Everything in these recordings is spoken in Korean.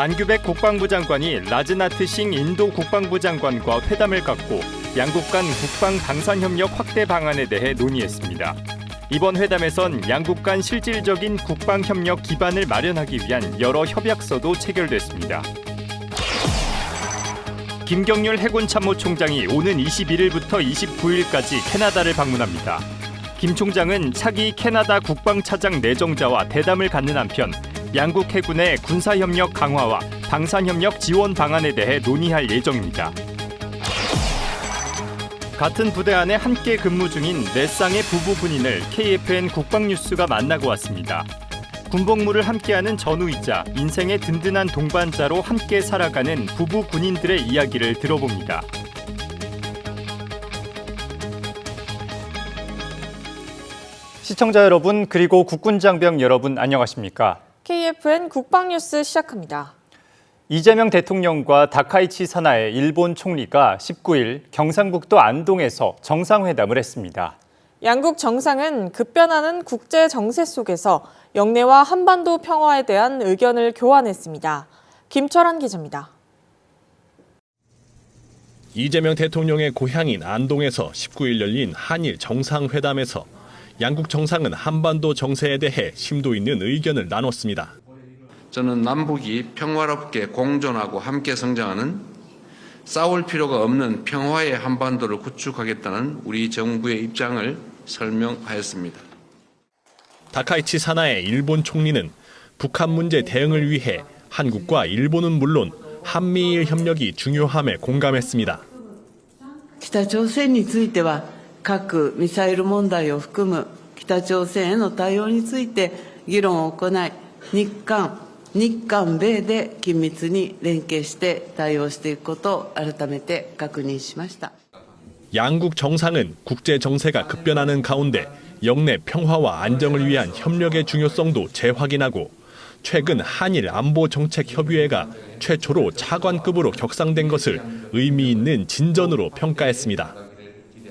안규백 국방부 장관이 라즈나트 싱 인도 국방부 장관과 회담을 갖고 양국 간 국방 방산 협력 확대 방안에 대해 논의했습니다. 이번 회담에선 양국 간 실질적인 국방 협력 기반을 마련하기 위한 여러 협약서도 체결됐습니다. 김경률 해군참모총장이 오는 21일부터 29일까지 캐나다를 방문합니다. 김 총장은 차기 캐나다 국방차장 내정자와 대담을 갖는 한편 양국 해군의 군사협력 강화와 방산협력 지원 방안에 대해 논의할 예정입니다. 같은 부대 안에 함께 근무 중인 4쌍의 부부 군인을 KFN 국방뉴스가 만나고 왔습니다. 군복무를 함께하는 전우이자 인생의 든든한 동반자로 함께 살아가는 부부 군인들의 이야기를 들어봅니다. 시청자 여러분 그리고 국군장병 여러분 안녕하십니까? KFN 국방뉴스 시작합니다. 이재명 대통령과 다카이치 사나의 일본 총리가 19일 경상북도 안동에서 정상회담을 했습니다. 양국 정상은 급변하는 국제 정세 속에서 영내와 한반도 평화에 대한 의견을 교환했습니다. 김철환 기자입니다. 이재명 대통령의 고향인 안동에서 19일 열린 한일 정상회담에서 양국 정상은 한반도 정세에 대해 심도 있는 의견을 나눴습니다. 저는 남북이 평화롭게 공존하고 함께 성장하는 싸울 필요가 없는 평화의 한반도를 구축하겠다는 우리 정부의 입장을 설명하였습니다. 다카이치 사나의 일본 총리는 북한 문제 대응을 위해 한국과 일본은 물론 한미일 협력이 중요함에 공감했습니다. 北朝鮮については核・ミサイル問題を含む北朝鮮への対応について議論を行い、日韓米で緊密に連携して対応していくことを改めて確認しました。 양국 정상은 국제 정세가 급변하는 가운데 영내 평화와 안정을 위한 협력의 중요성도 재확인하고 최근 한일 안보 정책 협의회가 최초로 차관급으로 격상된 것을 의미 있는 진전으로 평가했습니다.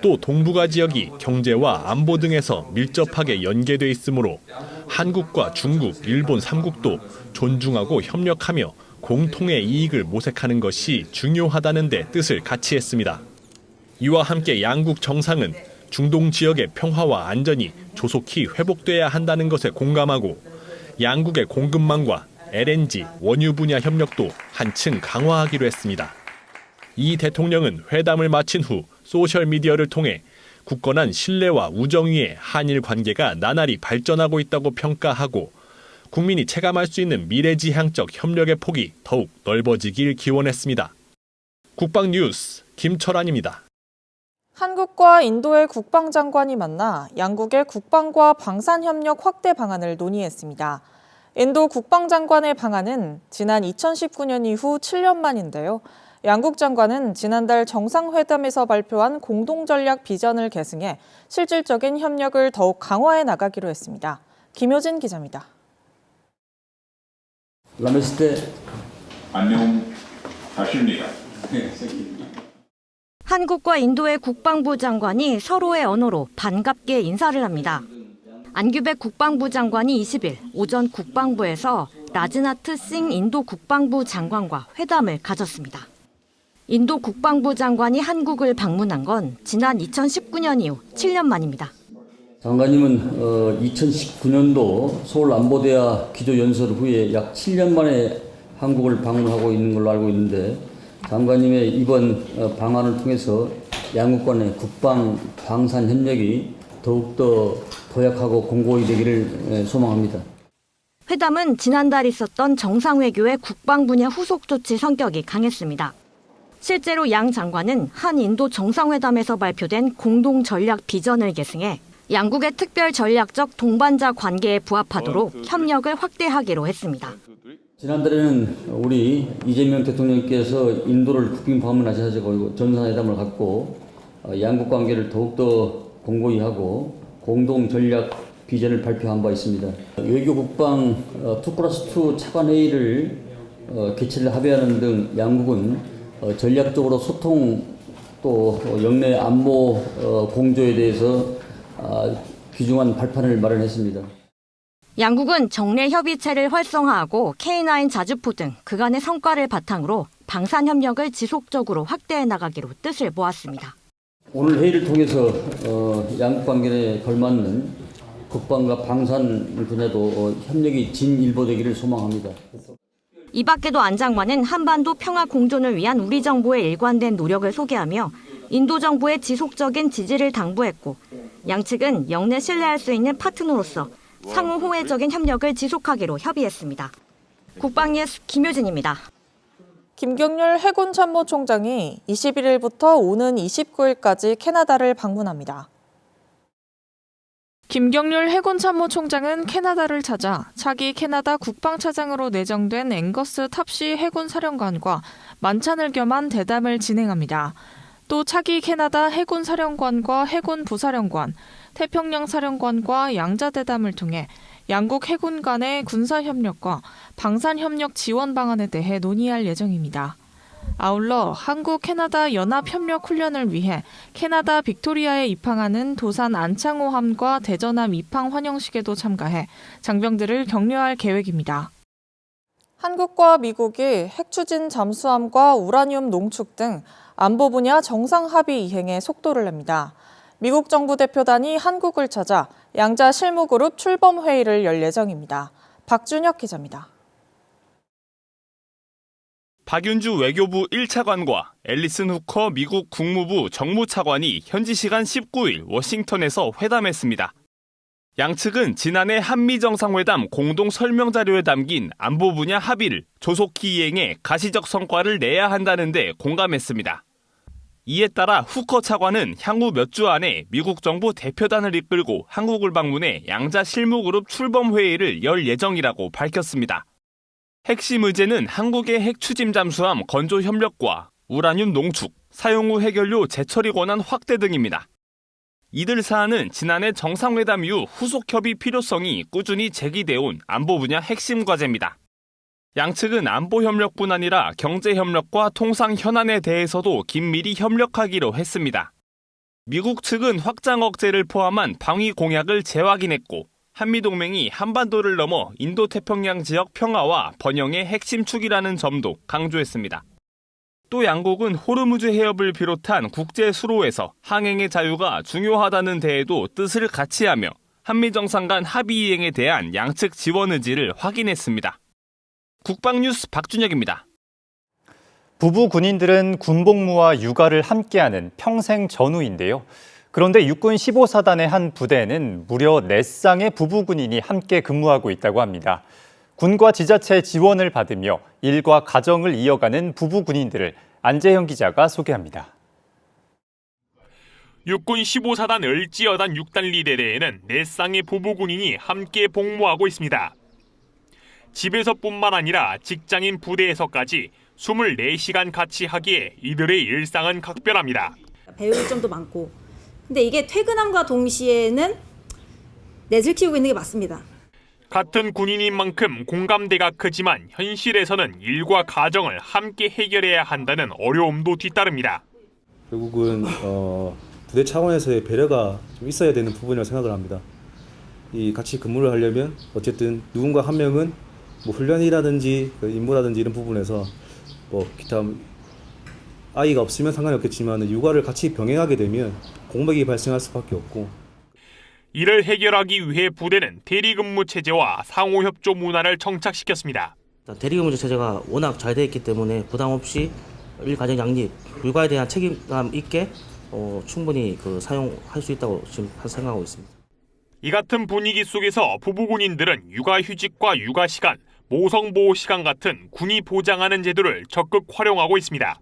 또 동북아 지역이 경제와 안보 등에서 밀접하게 연계돼 있으므로 한국과 중국, 일본 3국도 존중하고 협력하며 공통의 이익을 모색하는 것이 중요하다는 데 뜻을 같이 했습니다. 이와 함께 양국 정상은 중동 지역의 평화와 안전이 조속히 회복돼야 한다는 것에 공감하고 양국의 공급망과 LNG, 원유 분야 협력도 한층 강화하기로 했습니다. 이 대통령은 회담을 마친 후 소셜미디어를 통해 굳건한 신뢰와 우정 위에 한일 관계가 나날이 발전하고 있다고 평가하고 국민이 체감할 수 있는 미래지향적 협력의 폭이 더욱 넓어지길 기원했습니다. 국방뉴스 김철환입니다. 한국과 인도의 국방장관이 만나 양국의 국방과 방산협력 확대 방안을 논의했습니다. 인도 국방장관의 방안은 지난 2019년 이후 7년 만인데요. 양국 장관은 지난달 정상회담에서 발표한 공동전략 비전을 계승해 실질적인 협력을 더욱 강화해 나가기로 했습니다. 김효진 기자입니다. 나메스테. 안녕하십니까. 한국과 인도의 국방부 장관이 서로의 언어로 반갑게 인사를 합니다. 안규백 국방부 장관이 20일 오전 국방부에서 라즈나트 싱 인도 국방부 장관과 회담을 가졌습니다. 인도 국방부 장관이 한국을 방문한 건 지난 2019년 이후 7년 만입니다. 장관님은 2019년도 서울안보대학 기조연설 후에 약 7년 만에 한국을 방문하고 있는 걸로 알고 있는데 장관님의 이번 방안을 통해서 양국 간의 국방 방산 협력이 더욱더 도약하고 공고히 되기를 소망합니다. 회담은 지난달 있었던 정상외교의 국방 분야 후속 조치 성격이 강했습니다. 실제로 양 장관은 한인도 정상회담에서 발표된 공동 전략 비전을 계승해 양국의 특별 전략적 동반자 관계에 부합하도록 협력을 확대하기로 했습니다. 지난달에는 우리 이재명 대통령께서 인도를 국빈 방문하셔서 정상회담을 갖고 양국 관계를 더욱더 공고히 하고 공동 전략 비전을 발표한 바 있습니다. 외교 국방 2+2 차관회의를 개최를 합의하는 등 양국은 전략적으로 소통 또 영내 안보 공조에 대해서 귀중한 발판을 마련했습니다. 양국은 정례 협의체를 활성화하고 K9 자주포 등 그간의 성과를 바탕으로 방산 협력을 지속적으로 확대해 나가기로 뜻을 모았습니다. 오늘 회의를 통해서 양국 관계에 걸맞는 국방과 방산 분야도 협력이 진일보되기를 소망합니다. 이 밖에도 안 장관은 한반도 평화 공존을 위한 우리 정부의 일관된 노력을 소개하며 인도 정부의 지속적인 지지를 당부했고 양측은 영내 신뢰할 수 있는 파트너로서 상호 호혜적인 협력을 지속하기로 협의했습니다. 국방뉴스 김효진입니다. 김경률 해군 참모총장이 21일부터 오는 29일까지 캐나다를 방문합니다. 김경률 해군 참모총장은 캐나다를 찾아 차기 캐나다 국방차장으로 내정된 앵거스 탑시 해군 사령관과 만찬을 겸한 대담을 진행합니다. 또 차기 캐나다 해군 사령관과 해군 부사령관, 태평양 사령관과 양자대담을 통해 양국 해군 간의 군사협력과 방산협력 지원 방안에 대해 논의할 예정입니다. 아울러 한국 캐나다 연합협력훈련을 위해 캐나다 빅토리아에 입항하는 도산 안창호함과 대전함 입항 환영식에도 참가해 장병들을 격려할 계획입니다. 한국과 미국이 핵추진 잠수함과 우라늄 농축 등 안보 분야 정상 합의 이행에 속도를 냅니다. 미국 정부 대표단이 한국을 찾아 양자 실무그룹 출범 회의를 열 예정입니다. 박준혁 기자입니다. 박윤주 외교부 1차관과 앨리슨 후커 미국 국무부 정무차관이 현지 시간 19일 워싱턴에서 회담했습니다. 양측은 지난해 한미정상회담 공동 설명자료에 담긴 안보 분야 합의를 조속히 이행해 가시적 성과를 내야 한다는 데 공감했습니다. 이에 따라 후커 차관은 향후 몇 주 안에 미국 정부 대표단을 이끌고 한국을 방문해 양자 실무그룹 출범 회의를 열 예정이라고 밝혔습니다. 핵심 의제는 한국의 핵 추진 잠수함 건조 협력과 우라늄 농축, 사용 후 해결료 재처리 권한 확대 등입니다. 이들 사안은 지난해 정상회담 이후 후속 협의 필요성이 꾸준히 제기돼 온 안보 분야 핵심 과제입니다. 양측은 안보 협력뿐 아니라 경제 협력과 통상 현안에 대해서도 긴밀히 협력하기로 했습니다. 미국 측은 확장 억제를 포함한 방위 공약을 재확인했고 한미동맹이 한반도를 넘어 인도태평양 지역 평화와 번영의 핵심 축이라는 점도 강조했습니다. 또 양국은 호르무즈 해협을 비롯한 국제 수로에서 항행의 자유가 중요하다는 데에도 뜻을 같이 하며 한미정상 간 합의 이행에 대한 양측 지원 의지를 확인했습니다. 국방뉴스 박준혁입니다. 부부 군인들은 군복무와 육아를 함께하는 평생 전우인데요. 그런데 육군 15사단의 한 부대에는 무려 4쌍의 부부 군인이 함께 근무하고 있다고 합니다. 군과 지자체의 지원을 받으며 일과 가정을 이어가는 부부 군인들을 안재형 기자가 소개합니다. 육군 15사단 을지여단 6단 리대대에는 4쌍의 부부 군인이 함께 복무하고 있습니다. 집에서뿐만 아니라 직장인 부대에서까지 24시간 같이 하기에 이들의 일상은 각별합니다. 배울 점도 많고, 근데 이게 퇴근함과 동시에는 넷을 키우고 있는 게 맞습니다. 같은 군인인 만큼 공감대가 크지만 현실에서는 일과 가정을 함께 해결해야 한다는 어려움도 뒤따릅니다. 결국은 부대 차원에서의 배려가 좀 있어야 되는 부분이라고 생각을 합니다. 이 같이 근무를 하려면 어쨌든 누군가 한 명은 뭐 훈련이라든지 임무라든지 이런 부분에서 뭐 기타 아이가 없으면 상관이 없겠지만 육아를 같이 병행하게 되면 공백이 발생할 수밖에 없고, 이를 해결하기 위해 부대는 대리근무 체제와 상호협조 문화를 정착시켰습니다. 대리근무 체제가 워낙 잘 되어 있기 때문에 부담 없이 일가정 양립, 육아에 대한 책임감 있게 충분히 사용할 수 있다고 지금 생각하고 있습니다. 이 같은 분위기 속에서 부부군인들은 육아휴직과 육아시간, 모성보호시간 같은 군이 보장하는 제도를 적극 활용하고 있습니다.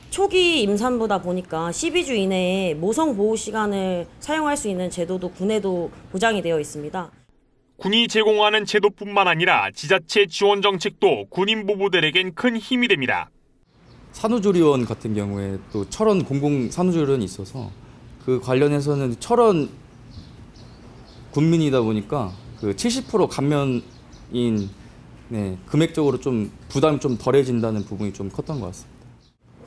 초기 임산부다 보니까 12주 이내에 모성 보호 시간을 사용할 수 있는 제도도 군에도 보장이 되어 있습니다. 군이 제공하는 제도뿐만 아니라 지자체 지원 정책도 군인 부부들에겐 큰 힘이 됩니다. 산후조리원 같은 경우에 또 철원 공공 산후조리원이 있어서 그 관련해서는 철원 군민이다 보니까 그 70% 감면인 금액적으로 좀 부담이 좀 덜해진다는 부분이 좀 컸던 것 같습니다.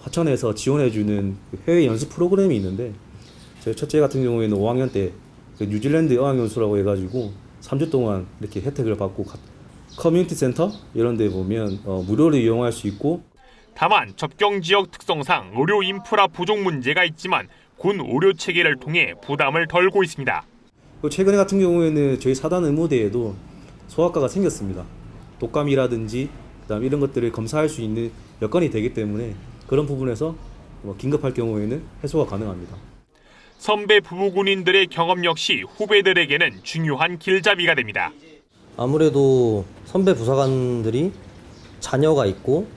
화천에서 지원해주는 해외 연수 프로그램이 있는데 저희 첫째 같은 경우에는 5학년 때 뉴질랜드 어학연수라고 해가지고 3주 동안 이렇게 혜택을 받고 커뮤니티 센터 이런 데 보면 무료로 이용할 수 있고 다만 접경 지역 특성상 의료 인프라 부족 문제가 있지만 군 의료 체계를 통해 부담을 덜고 있습니다. 최근에 같은 경우에는 저희 사단 의무대에도 소아과가 생겼습니다. 독감이라든지 그다음 이런 것들을 검사할 수 있는 여건이 되기 때문에 그런 부분에서 긴급할 경우에는 해소가 가능합니다. 선배 부부군인들의 경험 역시 후배들에게는 중요한 길잡이가 됩니다. 아무래도 선배 부사관들이 자녀가 있고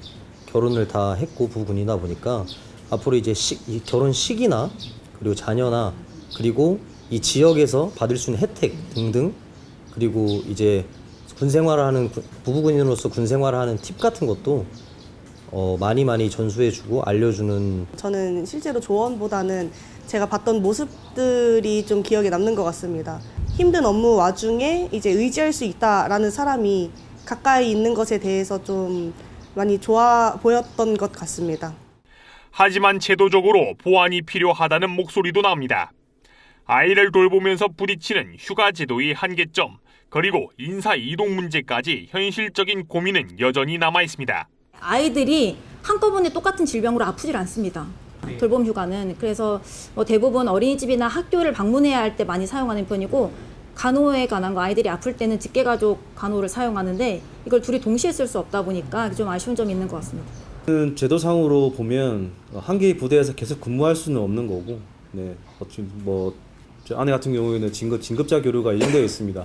결혼을 다 했고 부부군이다 보니까 앞으로 이제 이 결혼 시기나 그리고 자녀나 그리고 이 지역에서 받을 수 있는 혜택 등등 그리고 이제 군 생활하는 부부군인으로서 군 생활하는 팁 같은 것도 많이 전수해주고 알려주는. 저는 실제로 조언보다는 제가 봤던 모습들이 좀 기억에 남는 것 같습니다. 힘든 업무 와중에 이제 의지할 수 있다라는 사람이 가까이 있는 것에 대해서 좀 많이 좋아 보였던 것 같습니다. 하지만 제도적으로 보완이 필요하다는 목소리도 나옵니다. 아이를 돌보면서 부딪히는 휴가 제도의 한계점, 그리고 인사 이동 문제까지 현실적인 고민은 여전히 남아 있습니다. 아이들이 한꺼번에 똑같은 질병으로 아프질 않습니다. 돌봄 휴가는. 그래서 대부분 어린이집이나 학교를 방문해야 할 때 많이 사용하는 편이고 간호에 관한 거 아이들이 아플 때는 직계가족 간호를 사용하는데 이걸 둘이 동시에 쓸 수 없다 보니까 좀 아쉬운 점이 있는 것 같습니다. 제도상으로 보면 한 개의 부대에서 계속 근무할 수는 없는 거고, 네, 저 아내 같은 경우에는 진급자 교류가 예정되어 있습니다.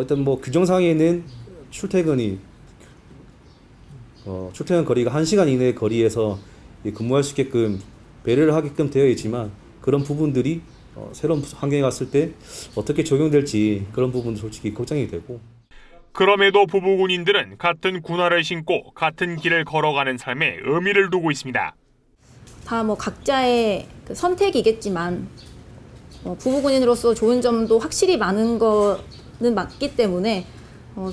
일단 규정상에는 출퇴근 거리가 1시간 이내 거리에서 근무할 수 있게끔 배려를 하게끔 되어 있지만 그런 부분들이 새로운 환경에 갔을 때 어떻게 적용될지 그런 부분도 솔직히 걱정이 되고. 그럼에도 부부군인들은 같은 군화를 신고 같은 길을 걸어가는 삶에 의미를 두고 있습니다. 다 각자의 선택이겠지만 부부군인으로서 좋은 점도 확실히 많은 거는 맞기 때문에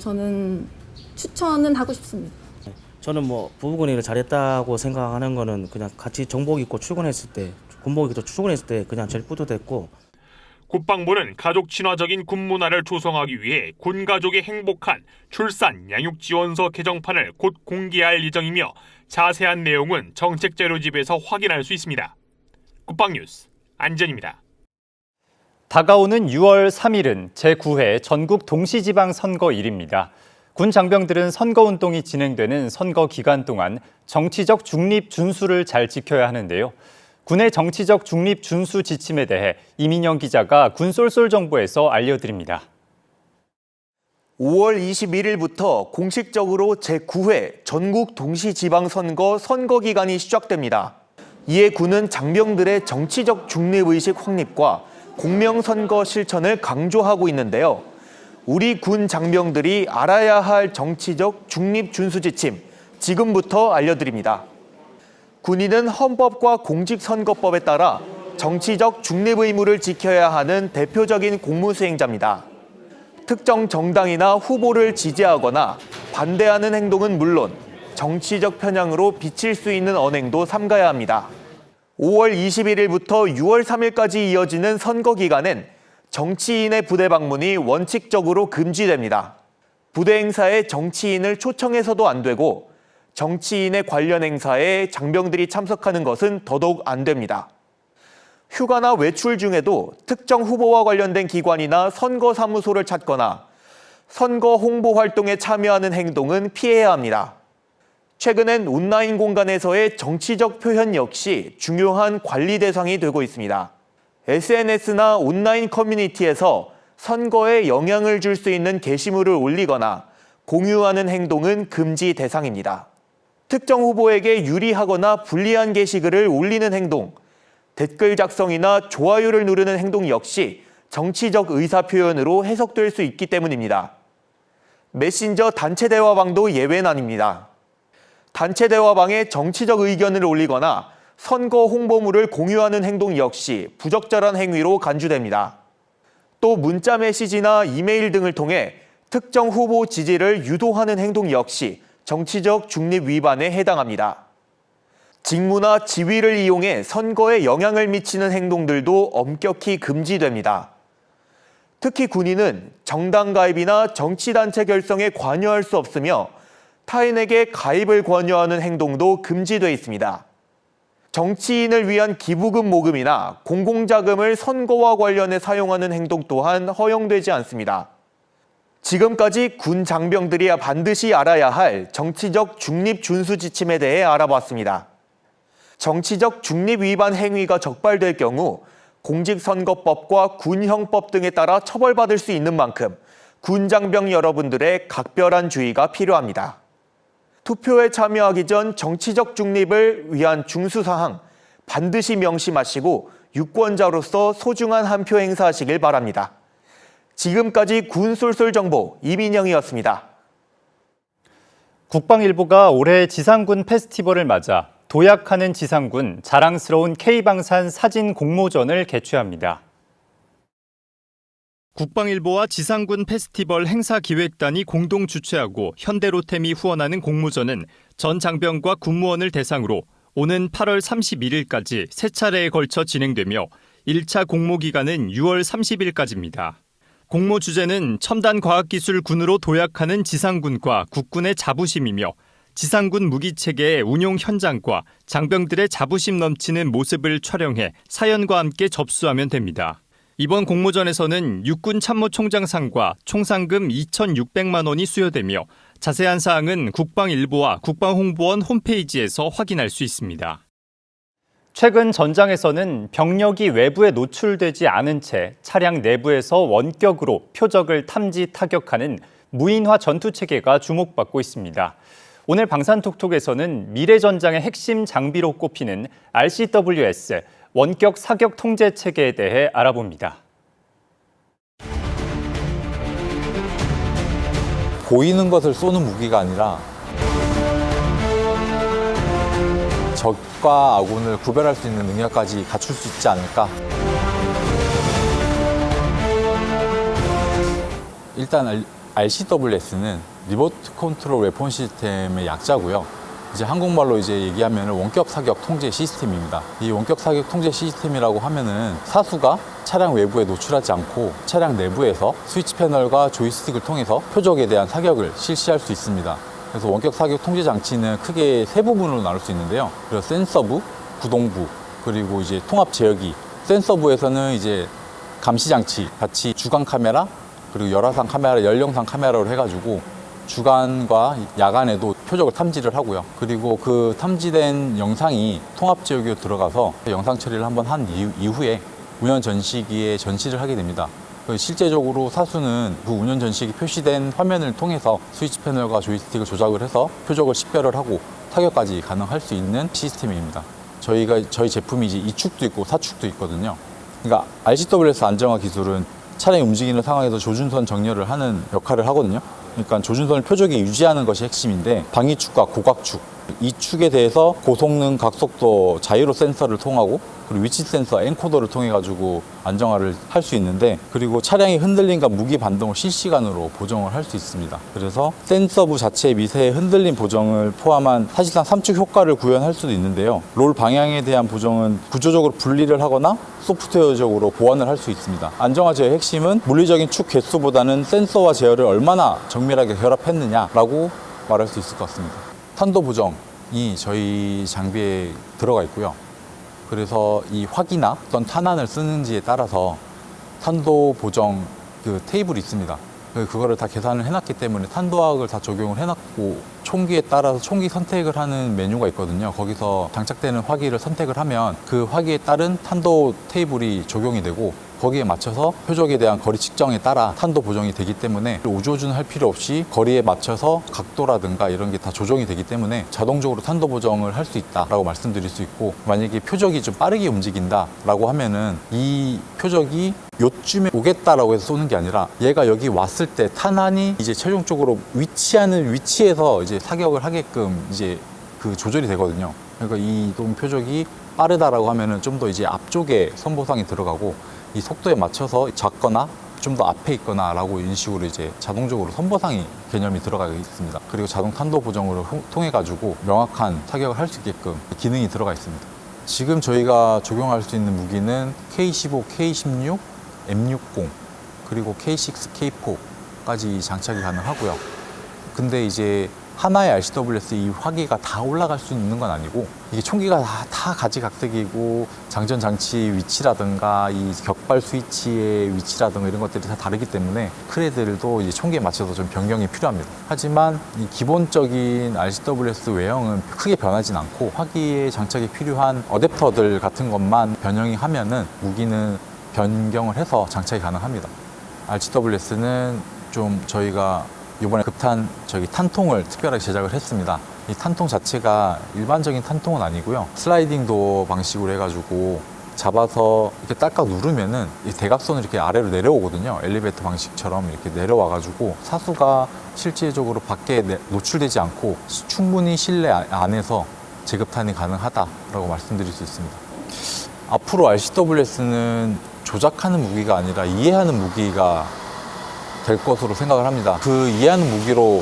저는 추천은 하고 싶습니다. 저는 부부군인을 잘했다고 생각하는 거는 그냥 같이 정복 입고 출근했을 때, 군복 입고 출근했을 때 그냥 제일 뿌듯했고. 국방부는 가족 친화적인 군 문화를 조성하기 위해 군 가족의 행복한 출산 양육 지원서 개정판을 곧 공개할 예정이며 자세한 내용은 정책 자료집에서 확인할 수 있습니다. 국방뉴스 안전입니다. 다가오는 6월 3일은 제9회 전국 동시지방선거일입니다. 군 장병들은 선거운동이 진행되는 선거 기간 동안 정치적 중립 준수를 잘 지켜야 하는데요. 군의 정치적 중립 준수 지침에 대해 이민영 기자가 군 쏠쏠정보에서 알려드립니다. 5월 21일부터 공식적으로 제9회 전국 동시지방선거 선거 기간이 시작됩니다. 이에 군은 장병들의 정치적 중립의식 확립과 공명선거 실천을 강조하고 있는데요. 우리 군 장병들이 알아야 할 정치적 중립 준수 지침, 지금부터 알려드립니다. 군인은 헌법과 공직선거법에 따라 정치적 중립 의무를 지켜야 하는 대표적인 공무수행자입니다. 특정 정당이나 후보를 지지하거나 반대하는 행동은 물론 정치적 편향으로 비칠 수 있는 언행도 삼가야 합니다. 5월 21일부터 6월 3일까지 이어지는 선거 기간엔 정치인의 부대 방문이 원칙적으로 금지됩니다. 부대 행사에 정치인을 초청해서도 안 되고 정치인의 관련 행사에 장병들이 참석하는 것은 더더욱 안 됩니다. 휴가나 외출 중에도 특정 후보와 관련된 기관이나 선거사무소를 찾거나 선거 홍보 활동에 참여하는 행동은 피해야 합니다. 최근엔 온라인 공간에서의 정치적 표현 역시 중요한 관리 대상이 되고 있습니다. SNS나 온라인 커뮤니티에서 선거에 영향을 줄 수 있는 게시물을 올리거나 공유하는 행동은 금지 대상입니다. 특정 후보에게 유리하거나 불리한 게시글을 올리는 행동, 댓글 작성이나 좋아요를 누르는 행동 역시 정치적 의사표현으로 해석될 수 있기 때문입니다. 메신저 단체 대화방도 예외는 아닙니다. 단체 대화방에 정치적 의견을 올리거나 선거 홍보물을 공유하는 행동 역시 부적절한 행위로 간주됩니다. 또 문자 메시지나 이메일 등을 통해 특정 후보 지지를 유도하는 행동 역시 정치적 중립 위반에 해당합니다. 직무나 지위를 이용해 선거에 영향을 미치는 행동들도 엄격히 금지됩니다. 특히 군인은 정당 가입이나 정치단체 결성에 관여할 수 없으며 타인에게 가입을 권유하는 행동도 금지돼 있습니다. 정치인을 위한 기부금 모금이나 공공자금을 선거와 관련해 사용하는 행동 또한 허용되지 않습니다. 지금까지 군 장병들이 반드시 알아야 할 정치적 중립 준수 지침에 대해 알아봤습니다. 정치적 중립 위반 행위가 적발될 경우 공직선거법과 군형법 등에 따라 처벌받을 수 있는 만큼 군 장병 여러분들의 각별한 주의가 필요합니다. 투표에 참여하기 전 정치적 중립을 위한 중수사항 반드시 명심하시고 유권자로서 소중한 한 표 행사하시길 바랍니다. 지금까지 군 쏠쏠 정보 이민영이었습니다. 국방일보가 올해 지상군 페스티벌을 맞아 도약하는 지상군 자랑스러운 K방산 사진 공모전을 개최합니다. 국방일보와 지상군 페스티벌 행사기획단이 공동 주최하고 현대로템이 후원하는 공모전은 전 장병과 군무원을 대상으로 오는 8월 31일까지 세 차례에 걸쳐 진행되며 1차 공모 기간은 6월 30일까지입니다. 공모 주제는 첨단 과학기술 군으로 도약하는 지상군과 국군의 자부심이며 지상군 무기체계의 운용 현장과 장병들의 자부심 넘치는 모습을 촬영해 사연과 함께 접수하면 됩니다. 이번 공모전에서는 육군 참모총장상과 총상금 2,600만 원이 수여되며 자세한 사항은 국방일보와 국방홍보원 홈페이지에서 확인할 수 있습니다. 최근 전장에서는 병력이 외부에 노출되지 않은 채 차량 내부에서 원격으로 표적을 탐지 타격하는 무인화 전투체계가 주목받고 있습니다. 오늘 방산톡톡에서는 미래전장의 핵심 장비로 꼽히는 RCWS 원격 사격 통제 체계에 대해 알아봅니다. 보이는 것을 쏘는 무기가 아니라 적과 아군을 구별할 수 있는 능력까지 갖출 수 있지 않을까. 일단 RCWS는 리모트 컨트롤 웨폰 시스템의 약자고요. 이제 한국말로 이제 얘기하면 원격 사격 통제 시스템입니다. 이 원격 사격 통제 시스템이라고 하면은 사수가 차량 외부에 노출하지 않고 차량 내부에서 스위치 패널과 조이스틱을 통해서 표적에 대한 사격을 실시할 수 있습니다. 그래서 원격 사격 통제 장치는 크게 세 부분으로 나눌 수 있는데요. 그래서 센서부, 구동부, 그리고 이제 통합 제어기. 센서부에서는 이제 감시 장치, 같이 주간 카메라, 그리고 열화상 카메라, 열영상 카메라로 해가지고 주간과 야간에도 표적을 탐지를 하고요. 그리고 그 탐지된 영상이 통합 제어기로 들어가서 영상 처리를 한번 한 이후에 운영 전시기에 전시를 하게 됩니다. 실제적으로 사수는 그 운영 전시기 표시된 화면을 통해서 스위치 패널과 조이스틱을 조작을 해서 표적을 식별을 하고 타격까지 가능할 수 있는 시스템입니다. 저희 제품이 이제 2축도 있고 4축도 있거든요. 그러니까 RCWS 안정화 기술은 차량이 움직이는 상황에서 조준선 정렬을 하는 역할을 하거든요. 그러니까 조준선을 표적에 유지하는 것이 핵심인데 방위축과 고각축, 이 축에 대해서 고성능 각속도 자이로 센서를 통하고 그리고 위치 센서 엔코더를 통해 가지고 안정화를 할 수 있는데, 그리고 차량의 흔들림과 무기 반동을 실시간으로 보정을 할 수 있습니다. 그래서 센서부 자체의 미세의 흔들림 보정을 포함한 사실상 3축 효과를 구현할 수도 있는데요. 롤 방향에 대한 보정은 구조적으로 분리를 하거나 소프트웨어적으로 보완을 할 수 있습니다. 안정화 제어의 핵심은 물리적인 축 개수보다는 센서와 제어를 얼마나 정밀하게 결합했느냐라고 말할 수 있을 것 같습니다. 탄도 보정이 저희 장비에 들어가 있고요. 그래서 이 화기나 어떤 탄환을 쓰는지에 따라서 탄도 보정 그 테이블이 있습니다. 그거를 다 계산을 해놨기 때문에 탄도학을 다 적용을 해놨고, 총기에 따라서 총기 선택을 하는 메뉴가 있거든요. 거기서 장착되는 화기를 선택을 하면 그 화기에 따른 탄도 테이블이 적용이 되고, 거기에 맞춰서 표적에 대한 거리 측정에 따라 탄도 보정이 되기 때문에 우조준 할 필요 없이 거리에 맞춰서 각도라든가 이런 게 다 조정이 되기 때문에 자동적으로 탄도 보정을 할 수 있다라고 말씀드릴 수 있고, 만약에 표적이 좀 빠르게 움직인다라고 하면은 이 표적이 요쯤에 오겠다라고 해서 쏘는 게 아니라 얘가 여기 왔을 때 탄환이 이제 최종적으로 위치하는 위치에서 이제 사격을 하게끔 이제 그 조절이 되거든요. 그러니까 이 이동 표적이 빠르다라고 하면은 좀 더 이제 앞쪽에 선보상이 들어가고, 이 속도에 맞춰서 작거나 좀 더 앞에 있거나 라고 이런 식으로 이제 자동적으로 선보상이 개념이 들어가 있습니다. 그리고 자동 탄도 보정을 통해 가지고 명확한 타격을 할 수 있게끔 기능이 들어가 있습니다. 지금 저희가 적용할 수 있는 무기는 K15, K16, M60, 그리고 K6, K4까지 장착이 가능하고요. 근데 이제 하나의 RCWS 이 화기가 다 올라갈 수 있는 건 아니고 이게 총기가 다 가지각색이고 장전 장치 위치라든가 이 격발 스위치의 위치라든가 이런 것들이 다 다르기 때문에 크레들도 이제 총기에 맞춰서 좀 변경이 필요합니다. 하지만 이 기본적인 RCWS 외형은 크게 변하진 않고 화기에 장착이 필요한 어댑터들 같은 것만 변형이 하면은 무기는 변경을 해서 장착이 가능합니다. RCWS는 좀 저희가 이번에 급탄 탄통을 특별하게 제작을 했습니다. 이 탄통 자체가 일반적인 탄통은 아니고요. 슬라이딩 도어 방식으로 해가지고 잡아서 이렇게 딸깍 누르면은 이 대각선으로 이렇게 아래로 내려오거든요. 엘리베이터 방식처럼 이렇게 내려와가지고 사수가 실질적으로 밖에 노출되지 않고 충분히 실내 안에서 재급탄이 가능하다라고 말씀드릴 수 있습니다. 앞으로 RCWS는 조작하는 무기가 아니라 이해하는 무기가 될 것으로 생각을 합니다. 그 이해하는 무기로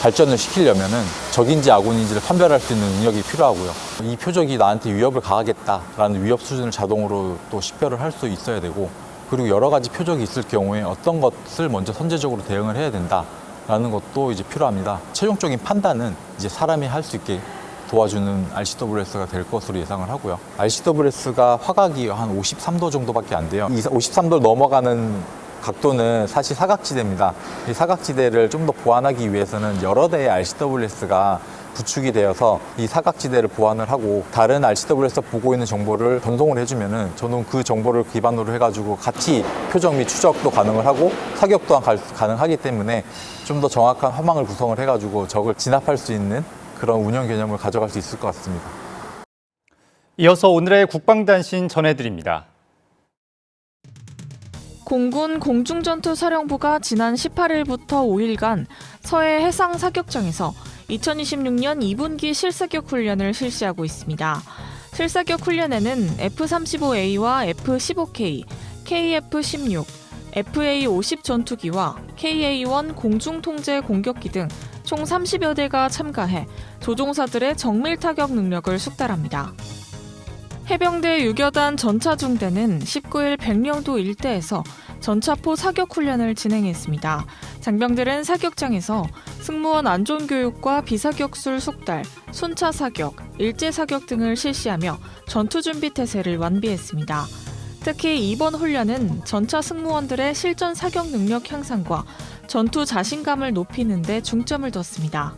발전을 시키려면은 적인지 아군인지를 판별할 수 있는 능력이 필요하고요. 이 표적이 나한테 위협을 가하겠다라는 위협 수준을 자동으로 또 식별을 할 수 있어야 되고, 그리고 여러 가지 표적이 있을 경우에 어떤 것을 먼저 선제적으로 대응을 해야 된다라는 것도 이제 필요합니다. 최종적인 판단은 이제 사람이 할 수 있게 도와주는 RCWS가 될 것으로 예상을 하고요. RCWS가 화각이 한 53도 정도밖에 안 돼요. 이 53도를 넘어가는 각도는 사실 사각지대입니다. 이 사각지대를 좀 더 보완하기 위해서는 여러 대의 RCWS가 구축이 되어서 이 사각지대를 보완을 하고 다른 RCWS에서 보고 있는 정보를 전송을 해주면은 저는 그 정보를 기반으로 해가지고 같이 표적 및 추적도 가능을 하고 사격 또한 가능하기 때문에 좀 더 정확한 화망을 구성을 해가지고 적을 진압할 수 있는 그런 운영 개념을 가져갈 수 있을 것 같습니다. 이어서 오늘의 국방단신 전해드립니다. 공군 공중전투사령부가 지난 18일부터 5일간 서해 해상 사격장에서 2026년 2분기 실사격 훈련을 실시하고 있습니다. 실사격 훈련에는 F-35A와 F-15K, KF-16, FA-50 전투기와 KA-1 공중통제 공격기 등 총 30여 대가 참가해 조종사들의 정밀 타격 능력을 숙달합니다. 해병대 유교단 전차중대는 19일 백령도 일대에서 전차포 사격 훈련을 진행했습니다. 장병들은 사격장에서 승무원 안전교육과 비사격술 숙달, 순차 사격, 일제 사격 등을 실시하며 전투준비 태세를 완비했습니다. 특히 이번 훈련은 전차 승무원들의 실전 사격 능력 향상과 전투 자신감을 높이는 데 중점을 뒀습니다.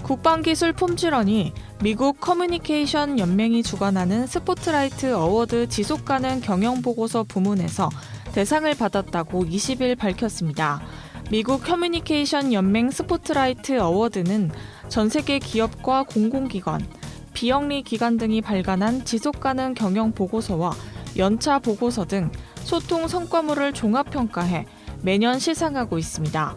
국방기술 폼질원이 미국 커뮤니케이션 연맹이 주관하는 스포트라이트 어워드 지속가능 경영보고서 부문에서 대상을 받았다고 20일 밝혔습니다. 미국 커뮤니케이션 연맹 스포트라이트 어워드는 전 세계 기업과 공공기관, 비영리 기관 등이 발간한 지속가능 경영보고서와 연차 보고서 등 소통 성과물을 종합평가해 매년 시상하고 있습니다.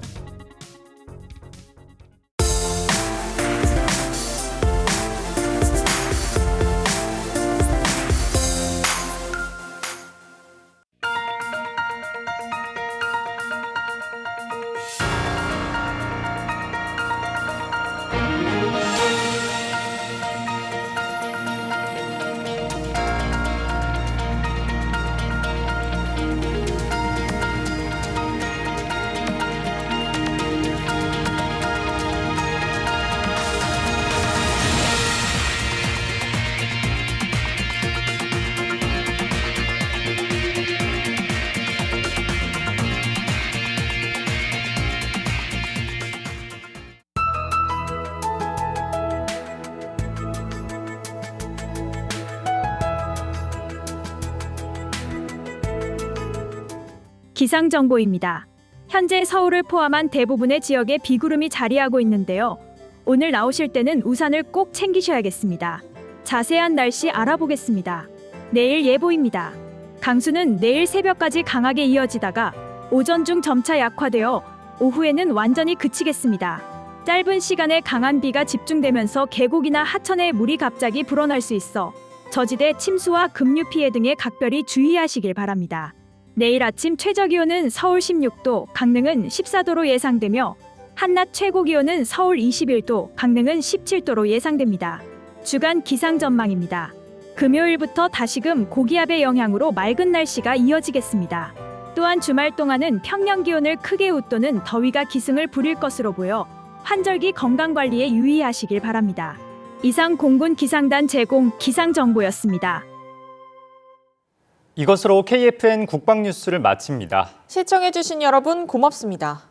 기상정보입니다. 현재 서울을 포함한 대부분의 지역에 비구름이 자리하고 있는데요. 오늘 나오실 때는 우산을 꼭 챙기셔야겠습니다. 자세한 날씨 알아보겠습니다. 내일 예보입니다. 강수는 내일 새벽까지 강하게 이어지다가 오전 중 점차 약화되어 오후에는 완전히 그치겠습니다. 짧은 시간에 강한 비가 집중되면서 계곡이나 하천에 물이 갑자기 불어날 수 있어 저지대 침수와 급류 피해 등에 각별히 주의하시길 바랍니다. 내일 아침 최저기온은 서울 16도, 강릉은 14도로 예상되며 한낮 최고기온은 서울 21도, 강릉은 17도로 예상됩니다. 주간 기상 전망입니다. 금요일부터 다시금 고기압의 영향으로 맑은 날씨가 이어지겠습니다. 또한 주말 동안은 평년 기온을 크게 웃도는 더위가 기승을 부릴 것으로 보여 환절기 건강관리에 유의하시길 바랍니다. 이상 공군 기상단 제공 기상정보였습니다. 이것으로 KFN 국방뉴스를 마칩니다. 시청해주신 여러분 고맙습니다.